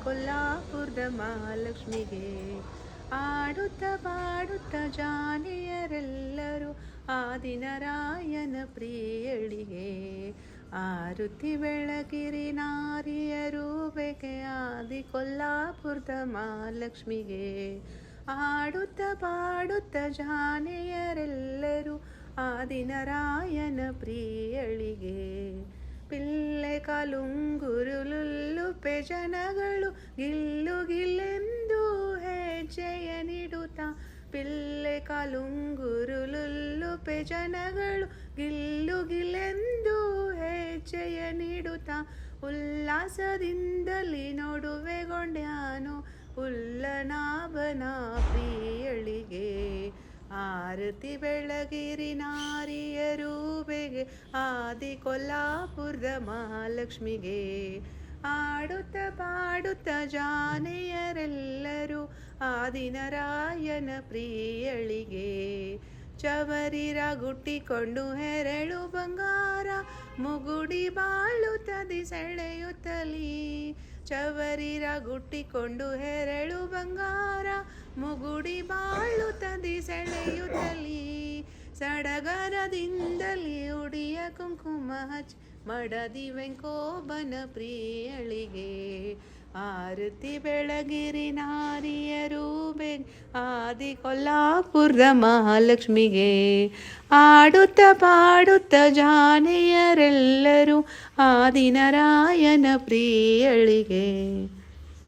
ಕೊಲ್ಲಾಪುರದ ಮಹಾಲಕ್ಷ್ಮಿಗೆ. ಆಡುತ್ತ ಪಾಡುತ್ತ ಜಾನಿಯರೆಲ್ಲರೂ ಆದಿನಾರಾಯಣ ಪ್ರಿಯಳಿಗೆ. ಆರುತಿ ಬೆಳಗಿರಿ ನಾರಿಯರು ಬೇಕೆ ಆದಿ ಕೊಲ್ಲಾಪುರದ ಮಹಾಲಕ್ಷ್ಮಿಗೆ. ಆಡುತ್ತ ಪಾಡುತ್ತ ಜಾನೆಯರೆಲ್ಲರೂ ಆದಿನಾರಾಯಣ ಪ್ರಿಯಳಿಗೆ. ಪಿಲ್ಲೆ ಕಾಲುಂಗುರು ಲುಲ್ಲುಪೆ ಜನಗಳು ಗಿಲ್ಲು ಗಿಲ್ಲೆಂದು ಹೆಜ್ಜೆಯ ನೀಡುತ್ತಾ. ಪಿಲ್ಲೆ ಕಾಲುಂಗುರು ಲುಲ್ಲುಪೆ ಜನಗಳು ಗಿಲ್ಲು ಗಿಲ್ಲೆಂದು ಹೆಜ್ಜೆಯ ನೀಡುತ್ತಾ. ಉಲ್ಲಾಸದಿಂದಲಿ ನೋಡುವೆಗೊಂಡ್ಯಾನು ಉಲ್ಲನಾಭನ ಪ್ರಿಯಳಿಗೆ. ಆರತಿ ಬೆಳಗಿರಿ ನಾರಿಯರು ಬೇಗೆ ಆದಿ ಕೊಲ್ಲಾಪುರದ ಮಹಾಲಕ್ಷ್ಮಿಗೆ. ಆಡುತ್ತ ಪಾಡುತ್ತ ಜಾನೆಯರೆಲ್ಲರೂ ಆದಿನಾರಾಯಣ ಪ್ರಿಯಳಿಗೆ. ಚವರಿರ ಗುಟ್ಟಿಕೊಂಡು ಹೆರಳು ಬಂಗಾರ ಮುಗುಡಿ ಬಾಳುತ್ತದಿ ಸೆಳೆಯುತ್ತಲಿ. ಚವರಿರ ಗುಟ್ಟಿಕೊಂಡು ಹೆರಳು ಬಂಗಾರ ಮುಗುಡಿ ಬಾಳುತ್ತದಿ ಸೆಳೆಯುತ್ತಲಿ. ಸಡಗರದಿಂದಲಿ ಉಡಿಯ ಕುಂಕುಮ ಹಚ್ಚಿ ಮಡದಿ ವೆಂಕೋಬನ ಪ್ರಿಯಳಿಗೆ. ಆರತಿ ಬೆಳಗಿರಿ ನಾರಿಯರು ಬೇಗ ಆದಿ ಕೊಲ್ಲಾಪುರದ ಮಹಾಲಕ್ಷ್ಮಿಗೆ. ಆಡುತ್ತ ಪಾಡುತ್ತ ಜಾನೆಯರೆಲ್ಲರೂ ಆದಿನಾರಾಯಣ ಪ್ರಿಯಳಿಗೆ.